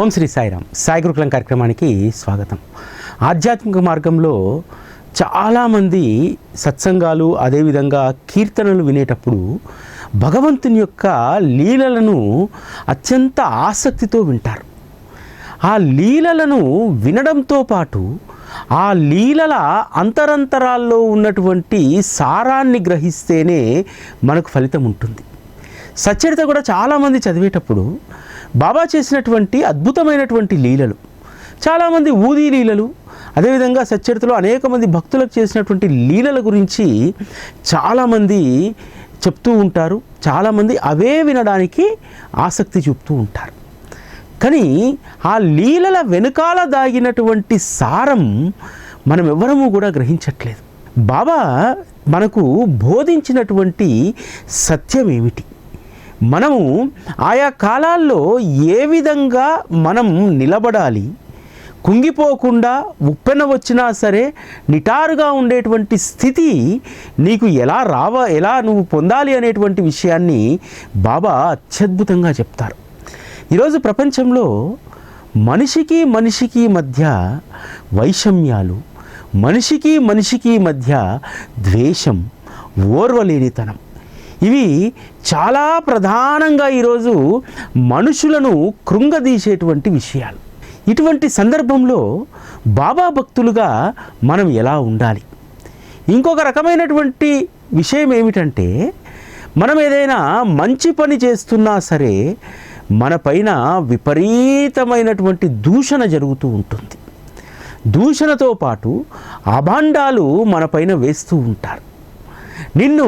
ఓం శ్రీ సాయిరామ్. సాయి గురుకులం కార్యక్రమానికి స్వాగతం. ఆధ్యాత్మిక మార్గంలో చాలామంది సత్సంగాలు అదేవిధంగా కీర్తనలు వినేటప్పుడు భగవంతుని యొక్క లీలలను అత్యంత ఆసక్తితో వింటారు. ఆ లీలలను వినడంతో పాటు ఆ లీలల అంతరంతరాల్లో ఉన్నటువంటి సారాన్ని గ్రహిస్తేనే మనకు ఫలితం ఉంటుంది. సచ్చరిత కూడా చాలామంది చదివేటప్పుడు బాబా చేసినటువంటి అద్భుతమైనటువంటి లీలలు, చాలామంది ఊదీ లీలలు, అదేవిధంగా సచ్చరితలో అనేక మంది భక్తులకు చేసినటువంటి లీలల గురించి చాలామంది చెప్తూ ఉంటారు. చాలామంది అవే వినడానికి ఆసక్తి చూపుతూ ఉంటారు. కానీ ఆ లీలల వెనుకాల దాగినటువంటి సారం మనం ఎవరము కూడా గ్రహించట్లేదు. బాబా మనకు బోధించినటువంటి సత్యం ఏమిటి, మనము ఆయా కాలాల్లో ఏ విధంగా మనం నిలబడాలి, కుంగిపోకుండా ఉప్పెన వచ్చినా సరే నిటారుగా ఉండేటువంటి స్థితి నీకు ఎలా నువ్వు పొందాలి అనేటువంటి విషయాన్ని బాబా అత్యద్భుతంగా చెప్తారు. ఈరోజు ప్రపంచంలో మనిషికి మధ్య వైషమ్యాలు, మనిషికి మధ్య ద్వేషం, ఓర్వలేనితనం, ఇవి చాలా ప్రధానంగా ఈరోజు మనుషులను కృంగదీసేటువంటి విషయాలు. ఇటువంటి సందర్భంలో బాబా భక్తులుగా మనం ఎలా ఉండాలి? ఇంకొక రకమైనటువంటి విషయం ఏమిటంటే, మనం ఏదైనా మంచి పని చేస్తున్నా సరే మన పైన విపరీతమైనటువంటి దూషణ జరుగుతూ ఉంటుంది. దూషణతో పాటు అభాండాలు మన పైన వేస్తూ ఉంటారు. నిన్ను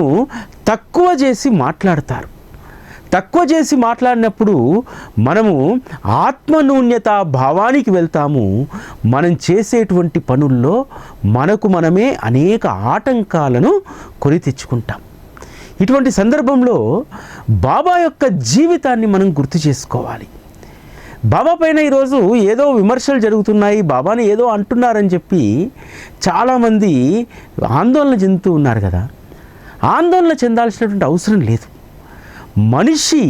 తక్కువ చేసి మాట్లాడతారు. తక్కువ చేసి మాట్లాడినప్పుడు మనము ఆత్మన్యూన్యత భావానికి వెళ్తాము. మనం చేసేటువంటి పనుల్లో మనకు మనమే అనేక ఆటంకాలను కొని తెచ్చుకుంటాం. ఇటువంటి సందర్భంలో బాబా యొక్క జీవితాన్ని మనం గుర్తు చేసుకోవాలి. బాబా పైన ఈరోజు ఏదో విమర్శలు జరుగుతున్నాయి, బాబాని ఏదో అంటున్నారని చెప్పి చాలామంది ఆందోళన చెందుతూ ఉన్నారు కదా. ఆందోళన చెందాల్సినటువంటి అవసరం లేదు. మనిషి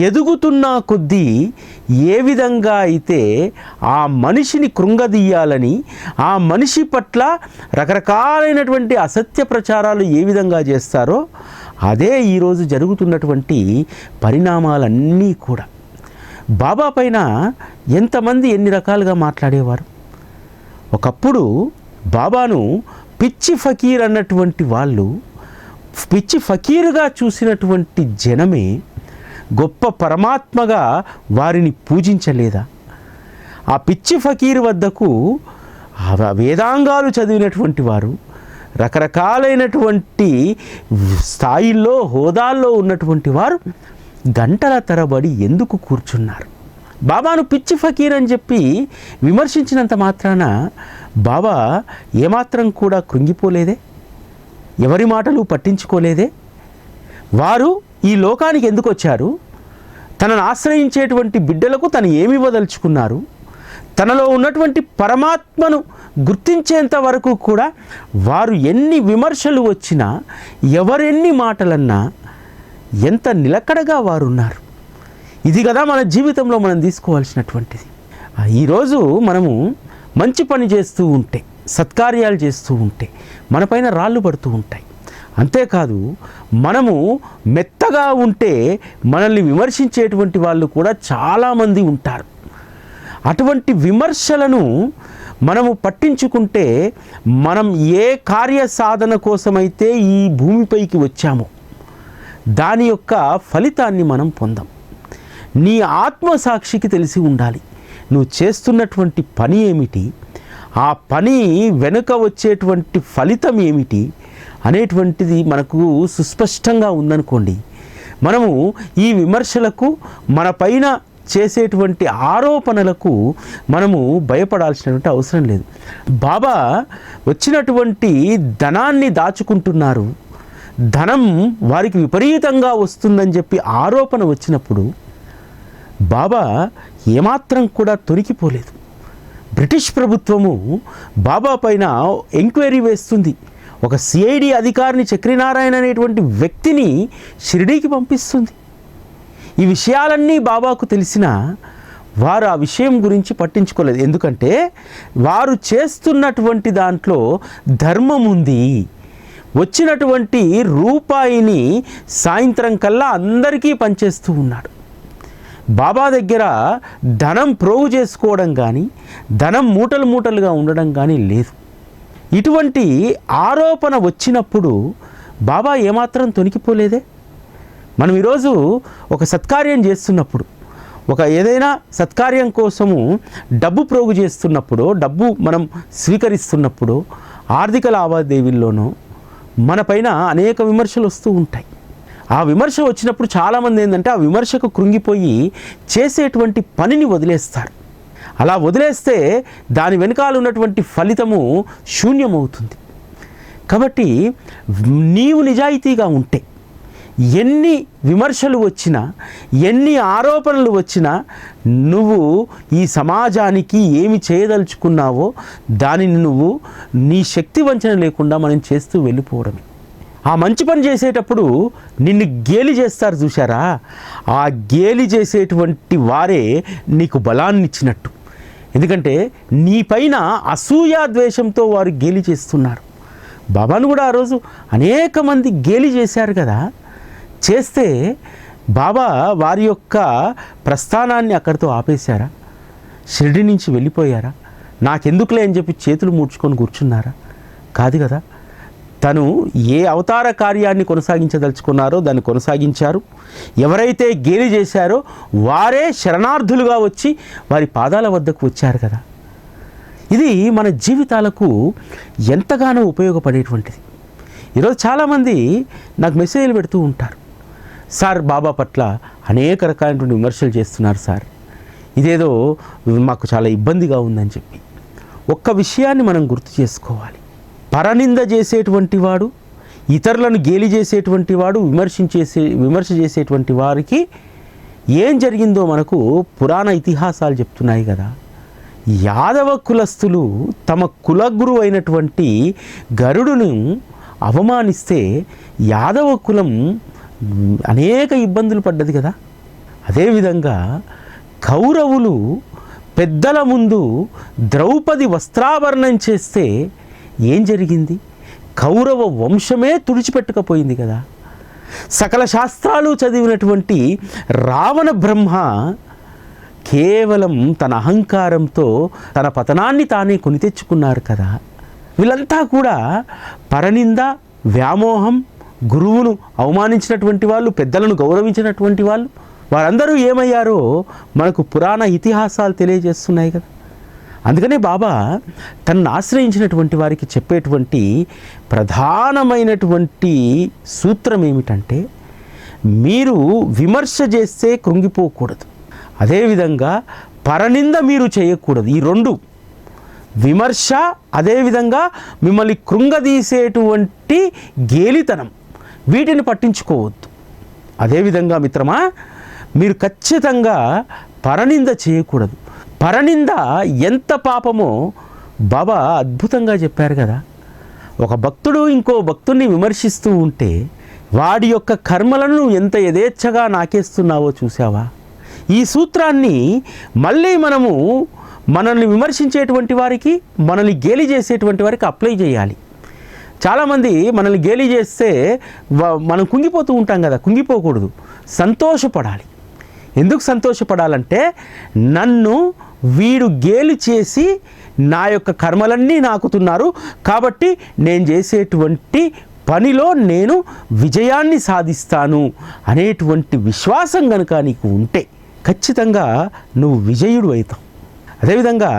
ఎదుగుతున్న కొద్దీ ఏ విధంగా అయితే ఆ మనిషిని కృంగదీయాలని, ఆ మనిషి పట్ల రకరకాలైనటువంటి అసత్య ప్రచారాలు ఏ విధంగా చేస్తారో అదే ఈరోజు జరుగుతున్నటువంటి పరిణామాలన్నీ కూడా. బాబా పైన ఎంతమంది ఎన్ని రకాలుగా మాట్లాడేవారు. ఒకప్పుడు బాబాను పిచ్చి ఫకీర్ అన్నటువంటి వాళ్ళు, పిచ్చి ఫకీరుగా చూసినటువంటి జనమే గొప్ప పరమాత్మగా వారిని పూజించలేదా? ఆ పిచ్చి ఫకీరు వద్దకు వేదాంగాలు చదివినటువంటి వారు, రకరకాలైనటువంటి స్థాయిల్లో హోదాల్లో ఉన్నటువంటి వారు గంటల తరబడి ఎందుకు కూర్చున్నారు? బాబాను పిచ్చి ఫకీర్ అని చెప్పి విమర్శించినంత మాత్రాన బాబా ఏమాత్రం కూడా కృంగిపోలేదే, ఎవరి మాటలు పట్టించుకోలేదే. వారు ఈ లోకానికి ఎందుకు వచ్చారు? తనను ఆశ్రయించేటువంటి బిడ్డలకు తను ఏమి ఇవ్వదలుచుకున్నారు? తనలో ఉన్నటువంటి పరమాత్మను గుర్తించేంత వరకు కూడా వారు ఎన్ని విమర్శలు వచ్చినా, ఎవరెన్ని మాటలన్నా ఎంత నిలకడగా వారు ఉన్నారు. ఇది కదా మన జీవితంలో మనం తీసుకోవాల్సినటువంటిది. ఈరోజు మనము మంచి పని చేస్తూ ఉంటే, సత్కార్యాలు చేస్తూ ఉంటే మనపైన రాళ్ళు పడుతూ ఉంటాయి. అంతేకాదు మనము మెత్తగా ఉంటే మనల్ని విమర్శించేటువంటి వాళ్ళు కూడా చాలామంది ఉంటారు. అటువంటి విమర్శలను మనము పట్టించుకుంటే మనం ఏ కార్య సాధన కోసమైతే ఈ భూమిపైకి వచ్చామో దాని యొక్క ఫలితాన్ని మనం పొందాం. నీ ఆత్మసాక్షికి తెలిసి ఉండాలి నువ్వు చేస్తున్నటువంటి పని ఏమిటి, ఆ పని వెనుక వచ్చేటువంటి ఫలితం ఏమిటి అనేటువంటిది మనకు సుస్పష్టంగా ఉందనుకోండి, మనము ఈ విమర్శలకు, మన పైన చేసేటువంటి ఆరోపణలకు మనము భయపడాల్సినటువంటి అవసరం లేదు. బాబా వచ్చినటువంటి ధనాన్ని దాచుకుంటున్నారు, ధనం వారికి విపరీతంగా వస్తుందని చెప్పి ఆరోపణ వచ్చినప్పుడు బాబా ఏమాత్రం కూడా తొణికిపోలేదు. బ్రిటిష్ ప్రభుత్వము బాబా పైన ఎంక్వైరీ వేస్తుంది. ఒక సిఐడి అధికారిని చక్రనారాయణ అనేటువంటి వ్యక్తిని షిరిడీకి పంపిస్తుంది. ఈ విషయాలన్నీ బాబాకు తెలిసినా వారు ఆ విషయం గురించి పట్టించుకోలేదు. ఎందుకంటే వారు చేస్తున్నటువంటి దాంట్లో ధర్మం ఉంది. వచ్చినటువంటి రూపాయిని సాయంత్రం కల్లా అందరికీ పనిచేస్తూ ఉన్నాడు. బాబా దగ్గర ధనం ప్రోగు చేసుకోవడం కానీ, ధనం మూటలు మూటలుగా ఉండడం కానీ లేదు. ఇటువంటి ఆరోపణ వచ్చినప్పుడు బాబా ఏమాత్రం తొణికిపోలేదే. మనం ఈరోజు ఒక సత్కార్యం చేస్తున్నప్పుడు, ఒక ఏదైనా సత్కార్యం కోసము డబ్బు ప్రోగు చేస్తున్నప్పుడు, డబ్బు మనం స్వీకరిస్తున్నప్పుడు ఆర్థిక లావాదేవీల్లోనూ మన పైన అనేక విమర్శలు వస్తూ ఉంటాయి. ఆ విమర్శ వచ్చినప్పుడు చాలామంది ఏంటంటే ఆ విమర్శకు కృంగిపోయి చేసేటువంటి పనిని వదిలేస్తారు. అలా వదిలేస్తే దాని వెనకాల ఉన్నటువంటి ఫలితము శూన్యమవుతుంది. కాబట్టి నీవు నిజాయితీగా ఉంటే ఎన్ని విమర్శలు వచ్చినా, ఎన్ని ఆరోపణలు వచ్చినా, నువ్వు ఈ సమాజానికి ఏమి చేయదలుచుకున్నావో దానిని నువ్వు నీ శక్తి వంచన లేకుండా మనం చేస్తూ వెళ్ళిపోవడమే. ఆ మంచి పని చేసేటప్పుడు నిన్ను గేలి చేస్తారు చూశారా, ఆ గేలి చేసేటువంటి వారే నీకు బలాన్ని ఇచ్చినట్టు. ఎందుకంటే నీ పైన అసూయా ద్వేషంతో వారు గేలి చేస్తున్నారు. బాబాను కూడా ఆ రోజు అనేక మంది గేలి చేశారు కదా. చేస్తే బాబా వారి యొక్క ప్రస్థానాన్ని అక్కడితో ఆపేశారా? షిరిడి నుంచి వెళ్ళిపోయారా? నాకెందుకులే అని చెప్పి చేతులు ముడుచుకొని కూర్చున్నారా? కాదు కదా. తను ఏ అవతార కార్యాన్ని కొనసాగించదలుచుకున్నారో దాన్ని కొనసాగించారు. ఎవరైతే గేలి చేశారో వారే శరణార్థులుగా వచ్చి వారి పాదాల వద్దకు వచ్చారు కదా. ఇది మన జీవితాలకు ఎంతగానో ఉపయోగపడేటువంటిది. ఈరోజు చాలామంది నాకు మెసేజ్లు పెడుతూ ఉంటారు, సార్ బాబా పట్ల అనేక రకాలైనటువంటి విమర్శలు చేస్తున్నారు సార్, ఇదేదో మాకు చాలా ఇబ్బందిగా ఉందని చెప్పి. ఒక్క విషయాన్ని మనం గుర్తు చేసుకోవాలి. పరనింద చేసేటువంటి వాడు, ఇతరులను గేలి చేసేటువంటి వాడు, విమర్శ చేసేటువంటి వారికి ఏం జరిగిందో మనకు పురాణ ఇతిహాసాలు చెప్తున్నాయి కదా. యాదవ కులస్తులు తమ కులగురు అయినటువంటి గరుడును అవమానిస్తే యాదవ కులం అనేక ఇబ్బందులు పడ్డది కదా. అదేవిధంగా కౌరవులు పెద్దల ముందు ద్రౌపది వస్త్రాభరణం చేస్తే ఏం జరిగింది? కౌరవ వంశమే తుడిచిపెట్టకపోయింది కదా. సకల శాస్త్రాలు చదివినటువంటి రావణ బ్రహ్మ కేవలం తన అహంకారంతో తన పతనాన్ని తానే కొని తెచ్చుకున్నారు కదా. వీళ్ళంతా కూడా పరనింద, వ్యామోహం, గురువును అవమానించినటువంటి వాళ్ళు, పెద్దలను గౌరవించినటువంటి వాళ్ళు, వారందరూ ఏమయ్యారో మనకు పురాణ ఇతిహాసాలు తెలియజేస్తున్నాయి కదా. అందుకనే బాబా తనను ఆశ్రయించినటువంటి వారికి చెప్పేటువంటి ప్రధానమైనటువంటి సూత్రం ఏమిటంటే, మీరు విమర్శ చేస్తే కృంగిపోకూడదు, అదేవిధంగా పరనింద మీరు చేయకూడదు. ఈ రెండు, విమర్శ అదేవిధంగా మిమ్మల్ని కృంగదీసేటువంటి గేలితనం, వీటిని పట్టించుకోవద్దు. అదేవిధంగా మిత్రమా, మీరు ఖచ్చితంగా పరనింద చేయకూడదు. పరనింద ఎంత పాపమో బాబా అద్భుతంగా చెప్పారు కదా. ఒక భక్తుడు ఇంకో భక్తుడిని విమర్శిస్తూ ఉంటే వాడి యొక్క కర్మలను ఎంత యథేచ్ఛగా నాకేస్తున్నావో చూసావా? ఈ సూత్రాన్ని మళ్ళీ మనము మనల్ని విమర్శించేటువంటి వారికి, మనల్ని గేలి చేసేటువంటి వారికి అప్లై చేయాలి. చాలామంది మనల్ని గేలి చేస్తే మనం కుంగిపోతూ ఉంటాం కదా. కుంగిపోకూడదు, సంతోషపడాలి. ఎందుకు సంతోషపడాలంటే, నన్ను వీడు గేలి చేసి నా యొక్క కర్మలన్నీ నాకుతున్నారు కాబట్టి నేను చేసేటువంటి పనిలో నేను విజయాన్ని సాధిస్తాను అనేటువంటి విశ్వాసం కనుక నీకు ఉంటే ఖచ్చితంగా నువ్వు విజయుడు అవుతావు. అదేవిధంగా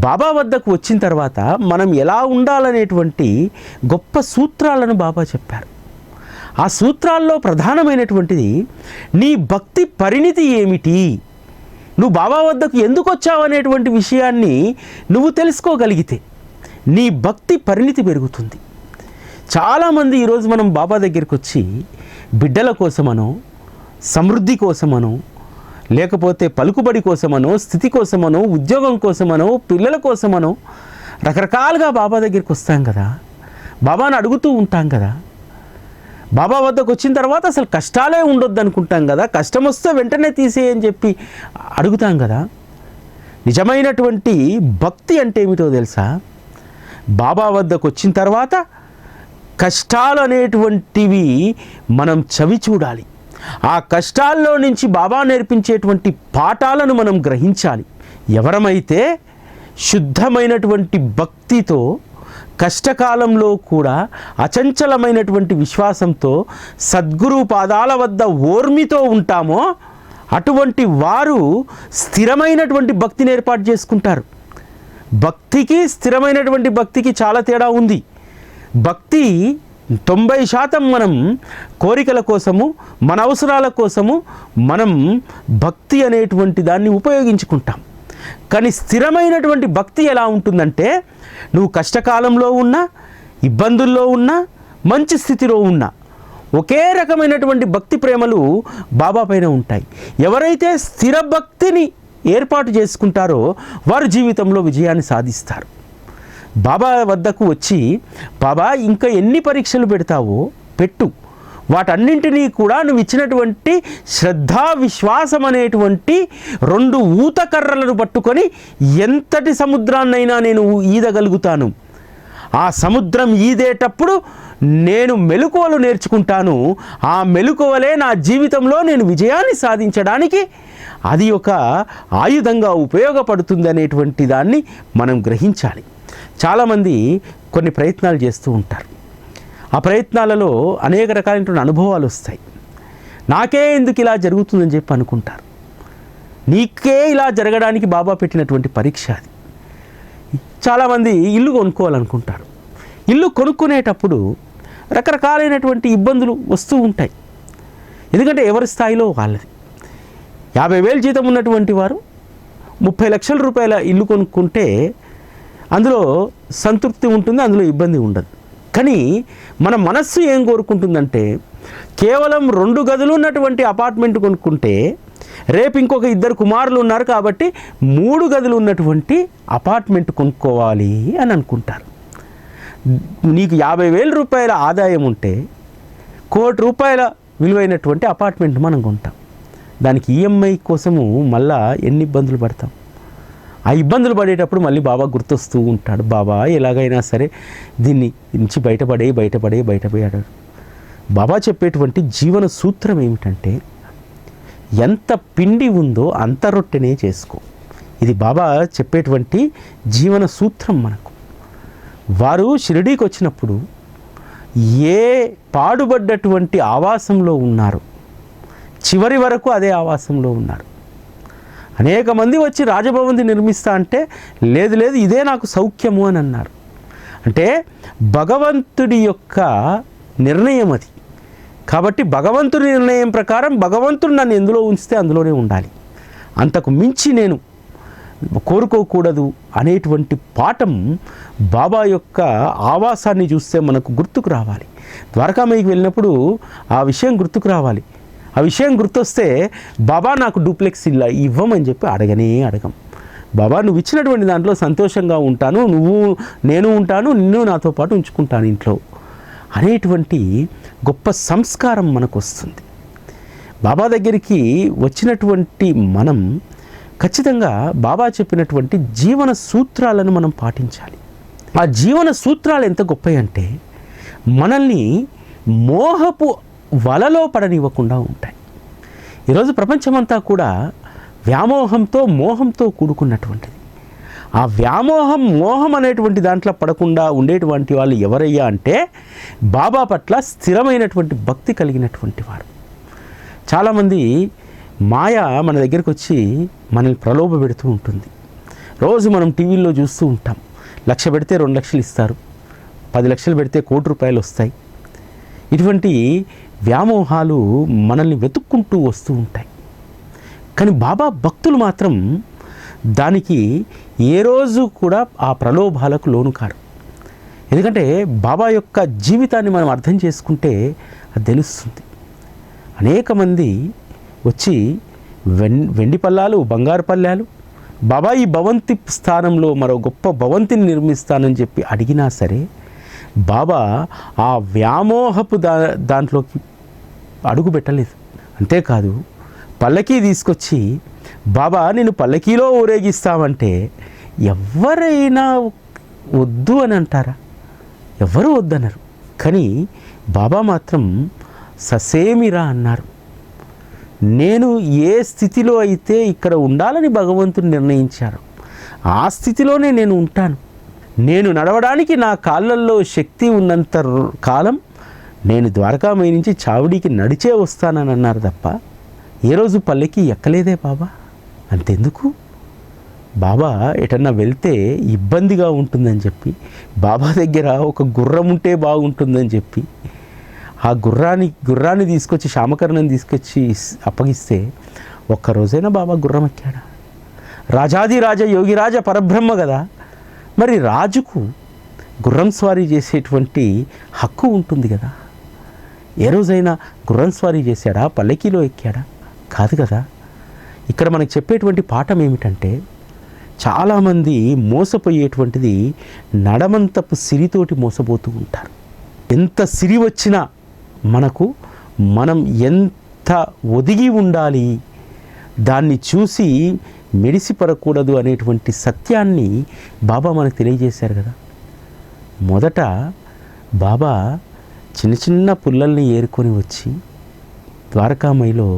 బాబా వద్దకు వచ్చిన తర్వాత మనం ఎలా ఉండాలనేటువంటి గొప్ప సూత్రాలను బాబా చెప్పారు. ఆ సూత్రాల్లో ప్రధానమైనటువంటిది నీ భక్తి పరిణితి ఏమిటి, నువ్వు బాబా వద్దకు ఎందుకు వచ్చావు అనేటువంటి విషయాన్ని నువ్వు తెలుసుకోగలిగితే నీ భక్తి పరిణితి పెరుగుతుంది. చాలామంది ఈరోజు మనం బాబా దగ్గరికి వచ్చి బిడ్డల కోసమనో, సమృద్ధి కోసమనో, లేకపోతే పలుకుబడి కోసమనో, స్థితి కోసమనో, ఉద్యోగం కోసమనో, పిల్లల కోసమనో రకరకాలుగా బాబా దగ్గరికి వస్తాం కదా. బాబాను అడుగుతూ ఉంటాం కదా. బాబా వద్దకు వచ్చిన తర్వాత అసలు కష్టాలే ఉండొద్దు అనుకుంటాం కదా. కష్టం వస్తే వెంటనే తీసేయని చెప్పి అడుగుతాం కదా. నిజమైనటువంటి భక్తి అంటే ఏమిటో తెలుసా? బాబా వద్దకు వచ్చిన తర్వాత కష్టాలు అనేటువంటివి మనం చవి చూడాలి. ఆ కష్టాల్లో నుంచి బాబా నేర్పించేటువంటి పాఠాలను మనం గ్రహించాలి. ఎవరమైతే శుద్ధమైనటువంటి భక్తితో కష్టకాలంలో కూడా అచంచలమైనటువంటి విశ్వాసంతో సద్గురు పాదాల వద్ద ఓర్మితో ఉంటామో అటువంటి వారు స్థిరమైనటువంటి భక్తిని ఏర్పాటు చేసుకుంటారు. భక్తికి స్థిరమైనటువంటి భక్తికి చాలా తేడా ఉంది. భక్తి 90% మనం కోరికల కోసము, మన అవసరాల కోసము మనం భక్తి అనేటువంటి దాన్ని ఉపయోగించుకుంటాం. కానీ స్థిరమైనటువంటి భక్తి ఎలా ఉంటుందంటే, నువ్వు కష్టకాలంలో ఉన్నా, ఇబ్బందుల్లో ఉన్నా, మంచి స్థితిలో ఉన్నా ఒకే రకమైనటువంటి భక్తి ప్రేమలు బాబా పైన ఉంటాయి. ఎవరైతే స్థిర భక్తిని ఏర్పాటు చేసుకుంటారో వారు జీవితంలో విజయాన్ని సాధిస్తారు. బాబా వద్దకు వచ్చి, బాబా ఇంకా ఎన్ని పరీక్షలు పెడతావో పెట్టు, వాటన్నింటినీ కూడా నువ్వు ఇచ్చినటువంటి శ్రద్ధా విశ్వాసం అనేటువంటి 2 ఊత కర్రలను పట్టుకొని ఎంతటి సముద్రాన్నైనా నేను ఈదగలుగుతాను. ఆ సముద్రం ఈదేటప్పుడు నేను మెలకువలు నేర్చుకుంటాను. ఆ మెలకువలే నా జీవితంలో నేను విజయాన్ని సాధించడానికి అది ఒక ఆయుధంగా ఉపయోగపడుతుంది అనేటువంటి దాన్ని మనం గ్రహించాలి. చాలామంది కొన్ని ప్రయత్నాలు చేస్తూ ఉంటారు. ఆ ప్రయత్నాలలో అనేక రకాలైనటువంటి అనుభవాలు వస్తాయి. నాకే ఎందుకు ఇలా జరుగుతుందని చెప్పి అనుకుంటారు. నీకే ఇలా జరగడానికి బాబా పెట్టినటువంటి పరీక్ష అది. చాలామంది ఇల్లు కొనుక్కోవాలనుకుంటారు. ఇల్లు కొనుక్కునేటప్పుడు రకరకాలైనటువంటి ఇబ్బందులు వస్తూ ఉంటాయి. ఎందుకంటే ఎవరి స్థాయిలో వాళ్ళది. 50,000 జీతం ఉన్నటువంటి వారు 30 లక్షల రూపాయల ఇల్లు కొనుక్కుంటే అందులో సంతృప్తి ఉంటుంది, అందులో ఇబ్బంది ఉండదు. కానీ మన మనస్సు ఏం కోరుకుంటుందంటే, కేవలం 2 గదులు ఉన్నటువంటి అపార్ట్మెంట్ కొనుక్కుంటే రేపు ఇంకొక 2 కుమారులు ఉన్నారు కాబట్టి 3 గదులు ఉన్నటువంటి అపార్ట్మెంట్ కొనుక్కోవాలి అని అనుకుంటారు. నీకు 50,000 రూపాయల ఆదాయం ఉంటే 1 కోటి రూపాయల విలువైనటువంటి అపార్ట్మెంట్ మనం కొంటాం. దానికి ఈఎంఐ కోసము మళ్ళా ఎన్ని ఇబ్బందులు పడతాం. ఆ ఇబ్బందులు పడేటప్పుడు మళ్ళీ బాబా గుర్తొస్తూ ఉంటాడు. బాబా ఎలాగైనా సరే దీన్ని నుంచి బయటపడాడు. బాబా చెప్పేటువంటి జీవన సూత్రం ఏమిటంటే, ఎంత పిండి ఉందో అంత రొట్టెనే చేసుకో. ఇది బాబా చెప్పేటువంటి జీవన సూత్రం మనకు. వారు షిరిడీకి వచ్చినప్పుడు ఏ పాడుబడ్డటువంటి ఆవాసంలో ఉన్నారు, చివరి వరకు అదే ఆవాసంలో ఉన్నారు. అనేక మంది వచ్చి రాజభవన్ని నిర్మిస్తా అంటే లేదు ఇదే నాకు సౌఖ్యము అని అన్నారు. అంటే భగవంతుడి యొక్క నిర్ణయం అది. కాబట్టి భగవంతుడి నిర్ణయం ప్రకారం భగవంతుడు నన్ను ఎందులో ఉంచితే అందులోనే ఉండాలి, అంతకు మించి నేను కోరుకోకూడదు అనేటువంటి పాఠం బాబా యొక్క ఆవాసాన్ని చూస్తే మనకు గుర్తుకు రావాలి. ద్వారకామాయికి వెళ్ళినప్పుడు ఆ విషయం గుర్తుకు రావాలి. ఆ విషయం గుర్తొస్తే బాబా నాకు డూప్లెక్స్ ఇల్లు ఇవ్వమని చెప్పి అడగం. బాబా నువ్వు ఇచ్చినటువంటి దాంట్లో సంతోషంగా ఉంటాను, నేను ఉంటాను, నిన్ను నాతో పాటు ఉంచుకుంటాను ఇంట్లో అనేటువంటి గొప్ప సంస్కారం మనకు వస్తుంది. బాబా దగ్గరికి వచ్చినటువంటి మనం ఖచ్చితంగా బాబా చెప్పినటువంటి జీవన సూత్రాలను మనం పాటించాలి. ఆ జీవన సూత్రాలు ఎంత గొప్పవి అంటే మనల్ని మోహపు వలలో పడనివ్వకుండా ఉంటాయి. ఈరోజు ప్రపంచమంతా కూడా వ్యామోహంతో మోహంతో కూడుకున్నటువంటిది. ఆ మోహం అనేటువంటి దాంట్లో పడకుండా ఉండేటువంటి వాళ్ళు ఎవరయ్యా అంటే బాబా పట్ల స్థిరమైనటువంటి భక్తి కలిగినటువంటి వారు. చాలామంది మాయ మన దగ్గరికి వచ్చి మనల్ని ప్రలోభ పెడుతూ ఉంటుంది. రోజు మనం టీవీల్లో చూస్తూ ఉంటాం. 1,00,000 పెడితే 2 లక్షలు ఇస్తారు, 10 లక్షలు పెడితే 1 కోటి రూపాయలు వస్తాయి. ఇటువంటి వ్యామోహాలు మనల్ని వెతుక్కుంటూ వస్తూ ఉంటాయి. కానీ బాబా భక్తులు మాత్రం దానికి ఏ రోజు కూడా ఆ ప్రలోభాలకు లోను కారు. ఎందుకంటే బాబా యొక్క జీవితాన్ని మనం అర్థం చేసుకుంటే అది తెలుస్తుంది. అనేక మంది వచ్చి వెండి పల్లాలు, బంగారు పల్లాలు, బాబా ఈ భవంతి స్థానంలో మరో గొప్ప భవంతిని నిర్మిస్తానని చెప్పి అడిగినా సరే బాబా ఆ వ్యామోహపు దాంట్లోకి అడుగు పెట్టలేదు. అంతేకాదు పల్లకీ తీసుకొచ్చి బాబా నేను పల్లకీలో ఊరేగిస్తామంటే ఎవరైనా వద్దు అని అంటారా? ఎవరు వద్దనరు. కానీ బాబా మాత్రం ససేమిరా అన్నారు. నేను ఏ స్థితిలో అయితే ఇక్కడ ఉండాలని భగవంతుడు నిర్ణయించారు, ఆ స్థితిలోనే నేను ఉంటాను. నేను నడవడానికి నా కాళ్ళల్లో శక్తి ఉన్నంత కాలం నేను ద్వారకామయ్య నుంచి చావడికి నడిచే వస్తానని అన్నారు తప్ప ఏ రోజు పల్లెకి ఎక్కలేదే బాబా. అంతెందుకు, బాబా ఎటన్నా వెళ్తే ఇబ్బందిగా ఉంటుందని చెప్పి బాబా దగ్గర ఒక గుర్రం ఉంటే బాగుంటుందని చెప్పి ఆ గుర్రాన్ని తీసుకొచ్చి శ్యామకర్ణని తీసుకొచ్చి అప్పగిస్తే ఒక్కరోజైనా బాబా గుర్రం ఎక్కాడా? రాజాదిరాజ యోగిరాజ పరబ్రహ్మ కదా, మరి రాజుకు గుర్రం స్వారీ చేసేటువంటి హక్కు ఉంటుంది కదా. ఏ రోజైనా గుర్రం స్వారీ చేశాడా? పల్లకీలో ఎక్కాడా? కాదు కదా. ఇక్కడ మనకు చెప్పేటువంటి పాఠం ఏమిటంటే, చాలామంది మోసపోయేటువంటిది నడమంతపు సిరితోటి మోసపోతూ ఉంటారు. ఎంత సిరి వచ్చినా మనం ఎంత ఒదిగి ఉండాలి, దాన్ని చూసి మెడిసిపడకూడదు అనేటువంటి సత్యాన్ని బాబా మనకు తెలియజేశారు కదా. మొదట బాబా చిన్న చిన్న పుల్లల్ని ఏరుకొని వచ్చి ద్వారకామయిలో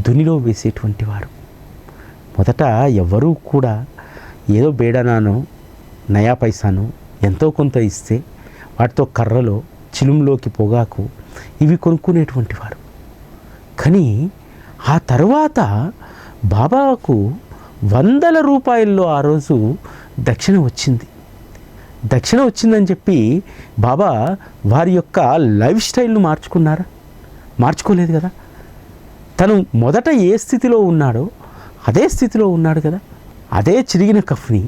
దునిలో వేసేటువంటి వారు. మొదట ఎవరూ కూడా ఏదో బేడనానో నయా పైసానో ఎంతో కొంత ఇస్తే వాటితో కర్రలో చిలుంలోకి పొగాకు ఇవి కొనుక్కునేటువంటి వారు. కానీ ఆ తర్వాత బాబాకు 100 రూపాయల్లో ఆ రోజు దక్షిణ వచ్చిందని చెప్పి బాబా వారి యొక్క లైఫ్ స్టైల్ను మార్చుకున్నారా? మార్చుకోలేదు కదా. తను మొదట ఏ స్థితిలో ఉన్నాడో అదే స్థితిలో ఉన్నాడు కదా. అదే చిరిగిన కఫ్ని,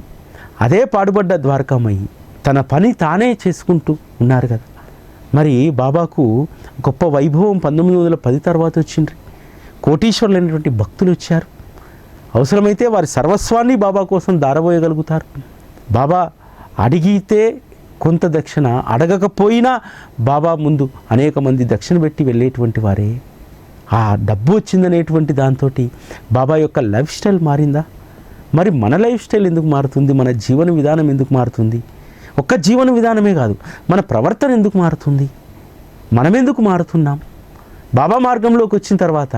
అదే పాడుబడ్డ ద్వారకామయ్యి తన పని తానే చేసుకుంటూ ఉన్నారు కదా. మరి బాబాకు గొప్ప వైభవం 1910 తర్వాత వచ్చిండ్రి. కోటీశ్వరులైనటువంటి భక్తులు వచ్చారు. అవసరమైతే వారి సర్వస్వాన్ని బాబా కోసం దారబోయగలుగుతారు. బాబా అడిగితే కొంత దక్షిణ, అడగకపోయినా బాబా ముందు అనేక మంది దక్షిణ పెట్టి వెళ్ళేటువంటి వారే. ఆ డబ్బు వచ్చిందనేటువంటి దాంతో బాబా యొక్క లైఫ్ స్టైల్ మారిందా? మరి మన లైఫ్ స్టైల్ ఎందుకు మారుతుంది? మన జీవన విధానం ఎందుకు మారుతుంది? ఒక్క జీవన విధానమే కాదు, మన ప్రవర్తన ఎందుకు మారుతుంది? మనం ఎందుకు మారుతున్నాం? బాబా మార్గంలోకి వచ్చిన తర్వాత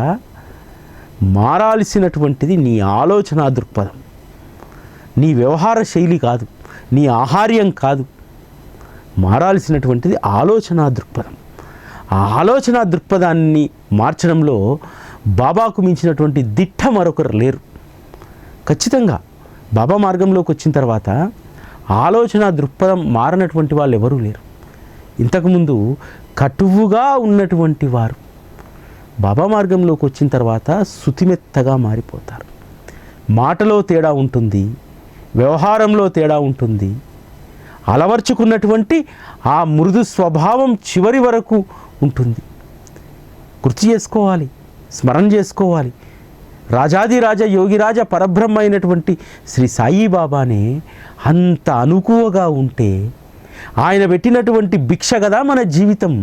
మారాల్సినటువంటిది నీ ఆలోచన దృక్పథం, నీ వ్యవహార శైలి కాదు, నీ ఆహార్యం కాదు. మారాల్సినటువంటిది ఆలోచన దృక్పథం. ఆ ఆలోచన దృక్పథాన్ని మార్చడంలో బాబాకు మించినటువంటి దిట్ట మరొకరు లేరు. ఖచ్చితంగా బాబా మార్గంలోకి వచ్చిన తర్వాత ఆలోచన దృక్పథం మారినటువంటి వాళ్ళు ఎవరూ లేరు. ఇంతకుముందు కటువుగా ఉన్నటువంటి వారు బాబా మార్గంలోకి వచ్చిన తర్వాత శుతిమెత్తగా మారిపోతారు. మాటలో తేడా ఉంటుంది, వ్యవహారంలో తేడా ఉంటుంది. అలవర్చుకున్నటువంటి ఆ మృదు స్వభావం చివరి వరకు ఉంటుంది. గుర్తు చేసుకోవాలి, స్మరణ చేసుకోవాలి. రాజాదిరాజ యోగిరాజ పరబ్రహ్మ అయినటువంటి శ్రీ సాయిబాబానే అంత అనుకువగా ఉంటే ఆయన పెట్టినటువంటి భిక్ష కదా మన జీవితం.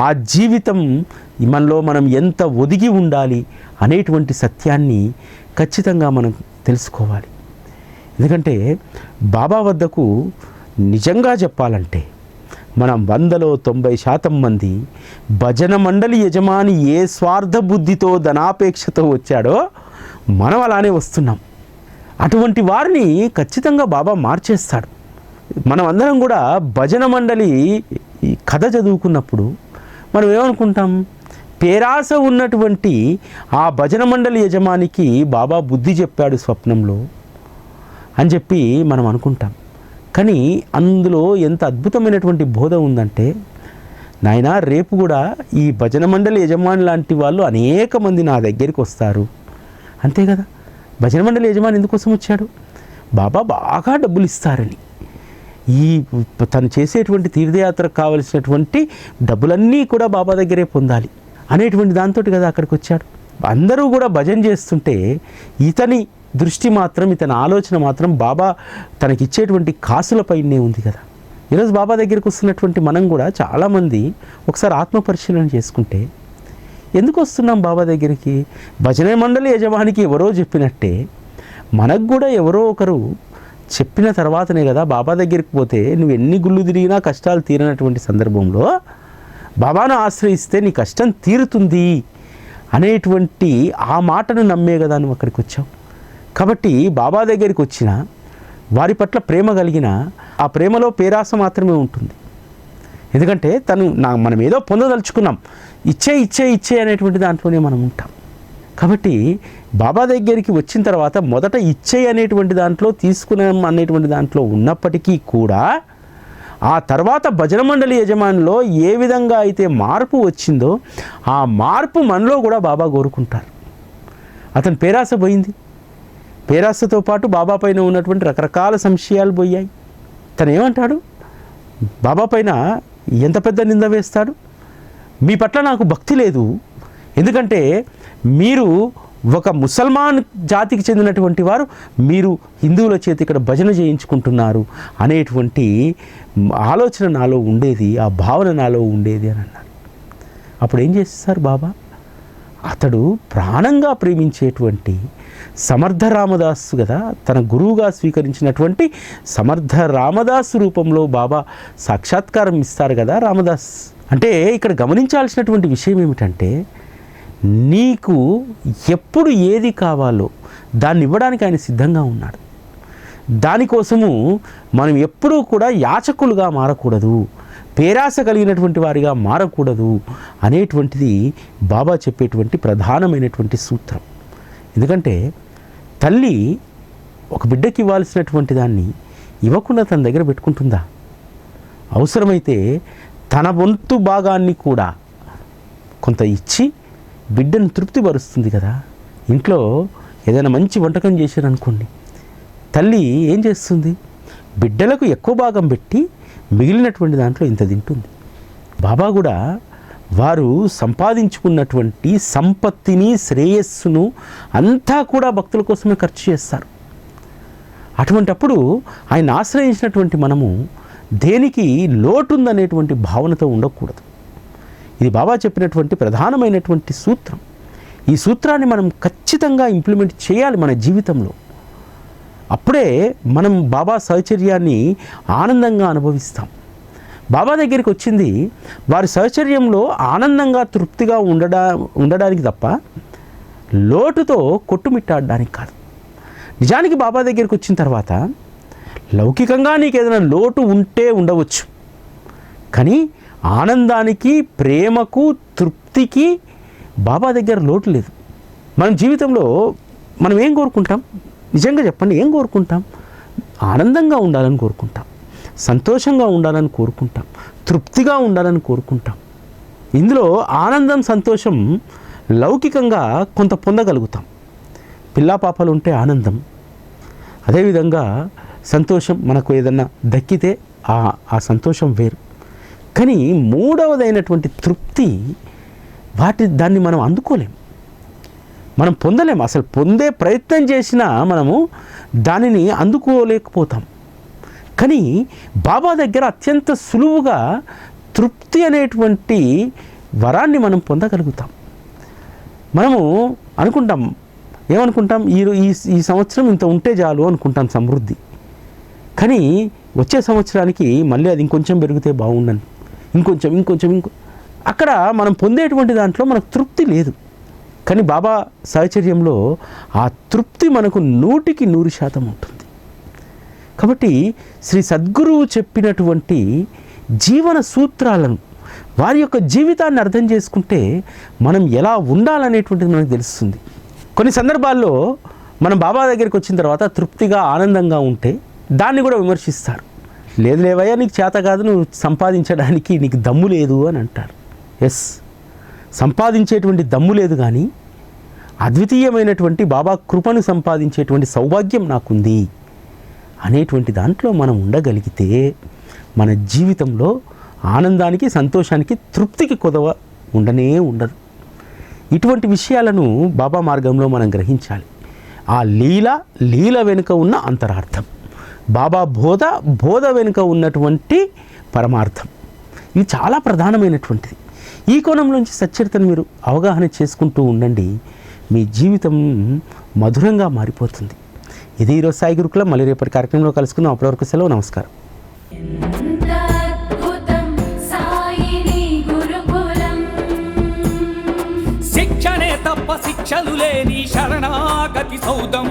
ఆ జీవితం మనలో మనం ఎంత ఒదిగి ఉండాలి అనేటువంటి సత్యాన్ని ఖచ్చితంగా మనం తెలుసుకోవాలి. ఎందుకంటే బాబా వద్దకు నిజంగా చెప్పాలంటే మనం 100లో 90% మంది భజన మండలి యజమాని ఏ స్వార్థ బుద్ధితో ధనాపేక్షతో వచ్చాడో మనం అలానే వస్తున్నాం. అటువంటి వారిని ఖచ్చితంగా బాబా మార్చేస్తాడు. మనం అందరం కూడా భజన మండలి కథ చదువుకున్నప్పుడు మనం ఏమనుకుంటాం? పేరాస ఉన్నటువంటి ఆ భజన మండలి యజమానికి బాబా బుద్ధి చెప్పాడు స్వప్నంలో అని చెప్పి మనం అనుకుంటాం. కానీ అందులో ఎంత అద్భుతమైనటువంటి బోధ ఉందంటే, నాయనా రేపు కూడా ఈ భజన మండలి యజమాని లాంటి వాళ్ళు అనేక మంది నా దగ్గరికి వస్తారు. అంతే కదా. భజన మండలి యజమాని ఎందుకోసం వచ్చాడు? బాబా బాగా డబ్బులు ఇస్తారని, ఈ తను చేసేటువంటి తీర్థయాత్రకు కావలసినటువంటి డబ్బులన్నీ కూడా బాబా దగ్గరే పొందాలి అనేటువంటి దాంతో కదా అక్కడికి వచ్చాడు. అందరూ కూడా భజన చేస్తుంటే ఇతని దృష్టి మాత్రం, ఇతని ఆలోచన మాత్రం బాబా తనకిచ్చేటువంటి కాసులపైనే ఉంది కదా. ఈరోజు బాబా దగ్గరికి వస్తున్నటువంటి మనం కూడా చాలామంది ఒకసారి ఆత్మపరిశీలన చేసుకుంటే, ఎందుకు వస్తున్నాం బాబా దగ్గరికి? భజన మండలి యజమానికి ఎవరో చెప్పినట్టే మనకు కూడా ఎవరో ఒకరు చెప్పిన తర్వాతనే కదా బాబా దగ్గరికి పోతే నువ్వు ఎన్ని గుళ్ళు తిరిగినా కష్టాలు తీరనటువంటి సందర్భంలో బాబాను ఆశ్రయిస్తే నీ కష్టం తీరుతుంది అనేటువంటి ఆ మాటను నమ్మే కదా నువ్వు అక్కడికి వచ్చావు. కాబట్టి బాబా దగ్గరికి వచ్చిన వారి పట్ల ప్రేమ కలిగిన ఆ ప్రేమలో పేరాస మాత్రమే ఉంటుంది. ఎందుకంటే మనం ఏదో పొందదలుచుకున్నాం, ఇచ్చే అనేటువంటి దాంట్లోనే మనం ఉంటాం. కాబట్టి బాబా దగ్గరికి వచ్చిన తర్వాత మొదట ఇచ్చే అనేటువంటి దాంట్లో తీసుకున్నాం అనేటువంటి దాంట్లో ఉన్నప్పటికీ కూడా ఆ తర్వాత భజన మండలి యజమానిలో ఏ విధంగా అయితే మార్పు వచ్చిందో ఆ మార్పు మనలో కూడా బాబా కోరుకుంటారు. అతని పేరాస పోయింది, పేరాసతో పాటు బాబా పైన ఉన్నటువంటి రకరకాల సంశయాలు పోయాయి. తను ఏమంటాడు, బాబా పైన ఎంత పెద్ద నింద వేస్తాడు, మీ పట్ల నాకు భక్తి లేదు, ఎందుకంటే మీరు ఒక ముసల్మాన్ జాతికి చెందినటువంటి వారు, మీరు హిందువుల చేతి ఇక్కడ భజన చేయించుకుంటున్నారు అనేటువంటి ఆలోచన నాలో ఉండేది, ఆ భావన నాలో ఉండేది అని అన్నారు. అప్పుడు ఏం చేస్తారు బాబా, అతడు ప్రాణంగా ప్రేమించేటువంటి సమర్థ రామదాసు కదా, తన గురువుగా స్వీకరించినటువంటి సమర్థ రామదాసు రూపంలో బాబా సాక్షాత్కారం ఇస్తారు కదా రామదాస్. అంటే ఇక్కడ గమనించాల్సినటువంటి విషయం ఏమిటంటే, నీకు ఎప్పుడు ఏది కావాలో దాన్ని ఇవ్వడానికి ఆయన సిద్ధంగా ఉన్నాడు. దానికోసము మనం ఎప్పుడూ కూడా యాచకులుగా మారకూడదు, పేరాస కలిగినటువంటి వారిగా మారకూడదు అనేటువంటిది బాబా చెప్పేటువంటి ప్రధానమైనటువంటి సూత్రం. ఎందుకంటే తల్లి ఒక బిడ్డకి ఇవ్వాల్సినటువంటి దాన్ని ఇవ్వకుండా తన దగ్గర పెట్టుకుంటుందా? అవసరమైతే తన వంతు భాగాన్ని కూడా కొంత ఇచ్చి బిడ్డను తృప్తిపరుస్తుంది కదా. ఇంట్లో ఏదైనా మంచి వంటకం చేశారనుకోండి, తల్లి ఏం చేస్తుంది, బిడ్డలకు ఎక్కువ భాగం పెట్టి మిగిలినటువంటి దాంట్లో ఇంత తింటుంది. బాబా కూడా వారు సంపాదించుకున్నటువంటి సంపత్తిని శ్రేయస్సును అంతా కూడా భక్తుల కోసమే ఖర్చు చేస్తారు. అటువంటప్పుడు ఆయన ఆశ్రయించినటువంటి మనము దేనికి లోటుందనేటువంటి భావనతో ఉండకూడదు. ఇది బాబా చెప్పినటువంటి ప్రధానమైనటువంటి సూత్రం. ఈ సూత్రాన్ని మనం ఖచ్చితంగా ఇంప్లిమెంట్ చేయాలి మన జీవితంలో. అప్పుడే మనం బాబా సహచర్యాన్ని ఆనందంగా అనుభవిస్తాం. బాబా దగ్గరికి వచ్చింది వారి సహచర్యంలో ఆనందంగా తృప్తిగా ఉండడానికి తప్ప లోటుతో కొట్టుమిట్టాడడానికి కాదు. నిజానికి బాబా దగ్గరికి వచ్చిన తర్వాత లౌకికంగా నీకు ఏదైనా లోటు ఉంటే ఉండవచ్చు, కానీ ఆనందానికి, ప్రేమకు, తృప్తికి బాబా దగ్గర లోటు లేదు. మన జీవితంలో మనం ఏం కోరుకుంటాం? నిజంగా చెప్పండి, ఏం కోరుకుంటాం? ఆనందంగా ఉండాలని కోరుకుంటాం, సంతోషంగా ఉండాలని కోరుకుంటాం, తృప్తిగా ఉండాలని కోరుకుంటాం. ఇందులో ఆనందం, సంతోషం లౌకికంగా కొంత పొందగలుగుతాం. పిల్లా పాపలు ఉంటే ఆనందం, అదేవిధంగా సంతోషం మనకు ఏదన్నా దక్కితే ఆ సంతోషం వేరు. కానీ మూడవదైనటువంటి తృప్తి దాన్ని మనం అందుకోలేం, మనం పొందలేం. అసలు పొందే ప్రయత్నం చేసినా మనము దానిని అందుకోలేకపోతాం. కానీ బాబా దగ్గర అత్యంత సులువుగా తృప్తి అనేటువంటి వరాన్ని మనం పొందగలుగుతాం. మనము అనుకుంటాం, ఏమనుకుంటాం, ఈ సంవత్సరం ఇంత ఉంటే చాలు అనుకుంటాం సమృద్ధి. కానీ వచ్చే సంవత్సరానికి మళ్ళీ అది ఇంకొంచెం పెరిగితే బాగుండని, ఇంకొంచెం అక్కడ మనం పొందేటువంటి దాంట్లో మనకు తృప్తి లేదు. కానీ బాబా సాహచర్యంలో ఆ తృప్తి మనకు 100% ఉంటుంది. కాబట్టి శ్రీ సద్గురువు చెప్పినటువంటి జీవన సూత్రాలను, వారి యొక్క జీవితాన్ని అర్థం చేసుకుంటే మనం ఎలా ఉండాలనేటువంటిది మనకు తెలుస్తుంది. కొన్ని సందర్భాల్లో మనం బాబా దగ్గరికి వచ్చిన తర్వాత తృప్తిగా, ఆనందంగా ఉంటే దాన్ని కూడా విమర్శిస్తారు. లేదు లేవయ్యా, నీకు చేత కాదు, నువ్వు సంపాదించడానికి నీకు దమ్ము లేదు అని అంటారు. ఎస్, సంపాదించేటువంటి దమ్ము లేదు, కానీ అద్వితీయమైనటువంటి బాబా కృపను సంపాదించేటువంటి సౌభాగ్యం నాకుంది అనేటువంటి దాంట్లో మనం ఉండగలిగితే మన జీవితంలో ఆనందానికి, సంతోషానికి, తృప్తికి కొదవ ఉండదు. ఇటువంటి విషయాలను బాబా మార్గంలో మనం గ్రహించాలి. ఆ లీల వెనుక ఉన్న అంతరార్థం, బాబా బోధ వెనుక ఉన్నటువంటి పరమార్థం, ఇది చాలా ప్రధానమైనటువంటిది. ఈ కోణంలోంచి సచ్చరితను మీరు అవగాహన చేసుకుంటూ ఉండండి, మీ జీవితం మధురంగా మారిపోతుంది. ఇది ఈరోజు సాయి గురుకులం. మళ్ళీ రేపటి కార్యక్రమంలో కలుసుకుందాం. అప్పటివరకు సెలవు. నమస్కారం. శిక్షణే తప్ప శిక్షలు లేని శరణాగతి సౌదం.